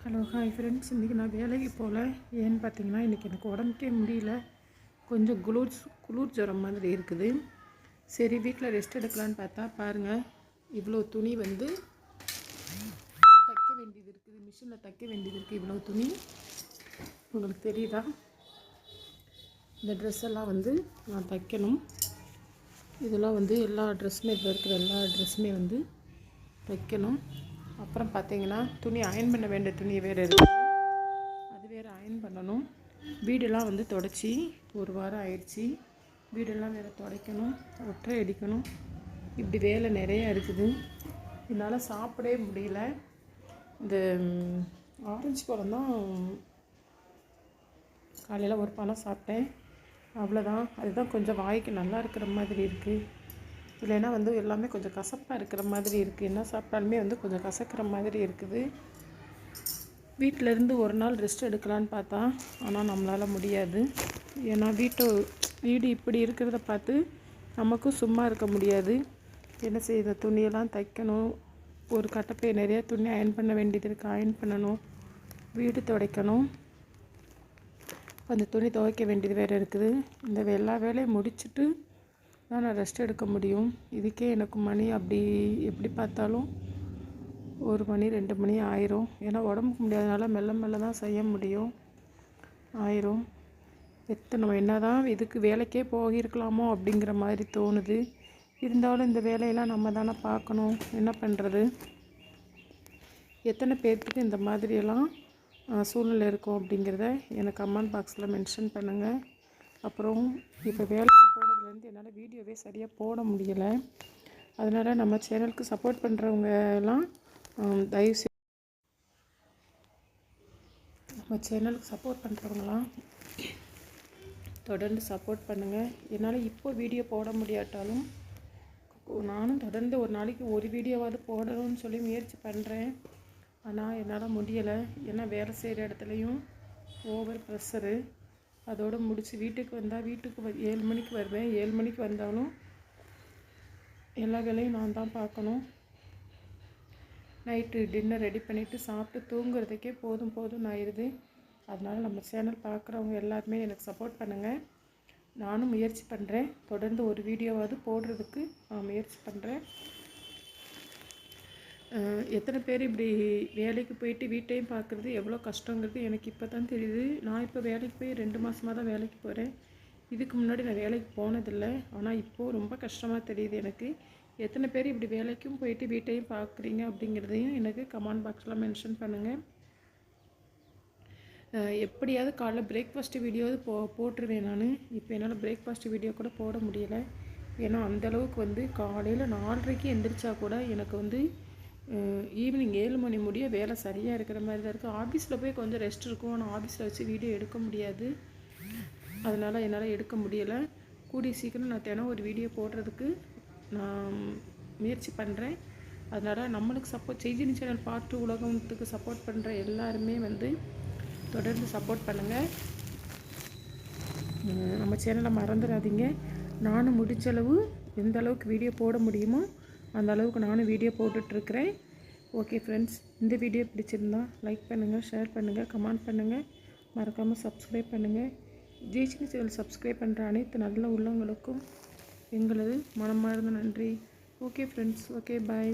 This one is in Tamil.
Hello hi friends. இன்றைக்கி நான் வேலைக்கு போகல. ஏன்னு பார்த்தீங்கன்னா இன்றைக்கி எனக்கு உடம்புக்கே முடியல. கொஞ்சம் குளிர் ஜுரம் மாதிரி இருக்குது. சரி வீட்டில் ரெஸ்ட் எடுக்கலான்னு பார்த்தா பாருங்கள், இவ்வளோ துணி வந்து தைக்க வேண்டியது இருக்குது. மிஷினில் தைக்க வேண்டியது இருக்குது. இவ்வளோ துணி உங்களுக்கு தெரியுதா? இந்த ட்ரெஸ் எல்லாம் வந்து நான் தைக்கணும். இதெல்லாம் வந்து எல்லா ட்ரெஸ்ஸுமே, இப்போ இருக்கிற எல்லா ட்ரெஸ்ஸுமே வந்து தைக்கணும். அப்புறம் பார்த்தீங்கன்னா துணி அயன் பண்ண வேண்டிய துணி வேறு இருக்குது, அது வேறு அயன் பண்ணணும். வீடெல்லாம் வந்து தொடச்சி ஒரு வாரம் ஆயிடுச்சு. வீடெல்லாம் வேறு துடைக்கணும், ஒற்றை அடிக்கணும். இப்படி வேலை நிறையா இருக்குது. என்னால் சாப்பிடவே முடியல. இந்த ஆரஞ்சு பழம் தான் காலையில் ஒரு பழம் சாப்பிட்டேன், அவ்வளோதான். அதுதான் கொஞ்சம் வாய்க்கு நல்லா இருக்கிற மாதிரி இருக்குது. இல்லைன்னா வந்து எல்லாமே கொஞ்சம் கசப்பாக இருக்கிற மாதிரி இருக்குது. என்ன சாப்பிட்டாலுமே வந்து கொஞ்சம் கசக்கிற மாதிரி இருக்குது. வீட்டிலேருந்து ஒரு நாள் ரெஸ்ட் எடுக்கலான்னு பார்த்தா ஆனால் நம்மளால் முடியாது. ஏன்னா வீடு இப்படி இருக்கிறத பார்த்து நமக்கும் சும்மா இருக்க முடியாது. என்ன செய்யுது, துணியெல்லாம் தைக்கணும். ஒரு கட்டப்பை நிறைய துணி அயன் பண்ண வேண்டியது இருக்குது, அயன் பண்ணணும். வீடு துடைக்கணும், அந்த துணி துவைக்க வேண்டியது வேறு இருக்குது. இந்த எல்லா வேலையும் முடிச்சுட்டு தான் நான் ரெஸ்ட் எடுக்க முடியும். இதுக்கே எனக்கு மணி அப்படி எப்படி பார்த்தாலும் 1 மணி 2 மணி ஆயிரும். ஏன்னா உடம்புக்கு முடியாதனால மெல்ல மெல்ல தான் செய்ய முடியும், ஆயிரும். நம்ம என்ன தான் இதுக்கு வேலைக்கே போகிருக்கலாமோ அப்படிங்கிற மாதிரி தோணுது. இருந்தாலும் இந்த வேலையெல்லாம் நம்ம தானே பார்க்கணும், என்ன பண்ணுறது? எத்தனை பேர்த்துக்கு இந்த மாதிரியெல்லாம் சூழ்நிலை இருக்கும் அப்படிங்கிறத எனக்கு கமெண்ட் பாக்ஸில் மென்ஷன் பண்ணுங்கள். அப்புறம் இப்போ வேலைக்கு போனதுலேருந்து என்னால் வீடியோவே சரியாக போட முடியலை. அதனால் நம்ம சேனலுக்கு சப்போர்ட் பண்ணுறவங்க எல்லாம் தயவுசெய்து நம்ம சேனலுக்கு சப்போர்ட் பண்ணுறவங்களாம் தொடர்ந்து சப்போர்ட் பண்ணுங்கள். என்னால் இப்போ வீடியோ போட முடியாட்டாலும் நானும் தொடர்ந்து ஒரு நாளைக்கு ஒரு வீடியோவாவது போடணும்னு சொல்லி முயற்சி பண்ணுறேன். ஆனால் என்னால் முடியலை. ஏன்னா வேலை செய்கிற இடத்துலையும் ஓவர் ப்ரெஷரு. அதோடு முடித்து வீட்டுக்கு வந்தால் 7 மணிக்கு வருவேன். 7 மணிக்கு வந்தாலும் எல்லா வேலையும் நான் தான் பார்க்கணும். நைட்டு டின்னர் ரெடி பண்ணிவிட்டு சாப்பிட்டு தூங்குறதுக்கே போதும் ஆயிடுது. அதனால் நம்ம சேனல் பார்க்குறவங்க எல்லாருமே எனக்கு சப்போர்ட் பண்ணுங்கள். நானும் முயற்சி பண்ணுறேன். தொடர்ந்து ஒரு வீடியோவாவது போடுறதுக்கு நான் முயற்சி பண்ணுறேன். எத்தனை பேர் இப்படி வேலைக்கு போயிட்டு வீட்டையும் பார்க்குறது எவ்வளோ கஷ்டங்கிறது எனக்கு இப்போ தான் தெரியுது. நான் இப்போ வேலைக்கு போய் 2 மாதமாக தான் வேலைக்கு போகிறேன். இதுக்கு முன்னாடி நான் வேலைக்கு போனதில்லை. ஆனால் இப்போது ரொம்ப கஷ்டமாக தெரியுது எனக்கு. எத்தனை பேர் இப்படி வேலைக்கும் போயிட்டு வீட்டையும் பார்க்குறீங்க அப்படிங்கிறதையும் எனக்கு கமெண்ட் பாக்ஸில் மென்ஷன் பண்ணுங்கள். எப்படியாவது காலைல பிரேக்ஃபாஸ்ட்டு வீடியோவது போட்டுருவேன் நான். இப்போ என்னால் பிரேக்ஃபாஸ்ட் வீடியோ கூட போட முடியலை. ஏன்னா அந்தளவுக்கு வந்து காலையில் 4:30க்கு எந்திரிச்சா கூட எனக்கு வந்து ஈவினிங் 7 மணி முடிய வேலை சரியாக இருக்கிற மாதிரி தான் இருக்குது. ஆஃபீஸில் போய் கொஞ்சம் ரெஸ்ட் இருக்கும், ஆனால் ஆஃபீஸில் வச்சு வீடியோ எடுக்க முடியாது. அதனால் என்னால் எடுக்க முடியலை. கூடிய சீக்கிரம் நான் தினம் ஒரு வீடியோ போடுறதுக்கு நான் முயற்சி பண்ணுறேன். அதனால் நம்மளுக்கு செய்தி சேனல் பாட்டு உலகத்துக்கு சப்போர்ட் பண்ணுற எல்லாருமே வந்து தொடர்ந்து சப்போர்ட் பண்ணுங்கள். நம்ம சேனலை மறந்துடாதீங்க. நானும் முடிஞ்சளவு எந்த அளவுக்கு வீடியோ போட முடியுமோ அந்த அளவுக்கு நானும் வீடியோ போட்டுட்ருக்கிறேன். ஓகே ஃப்ரெண்ட்ஸ், இந்த வீடியோ பிடிச்சிருந்தா லைக் பண்ணுங்கள், ஷேர் பண்ணுங்கள், கமெண்ட் பண்ணுங்கள், மறக்காமல் சப்ஸ்கிரைப் பண்ணுங்கள். ஜெய்சினி சேனல் சப்ஸ்கிரைப் பண்ணுற அனைத்து நல்ல உள்ளவங்களுக்கும் எங்களது மனமார்ந்த நன்றி. Okay friends, okay bye.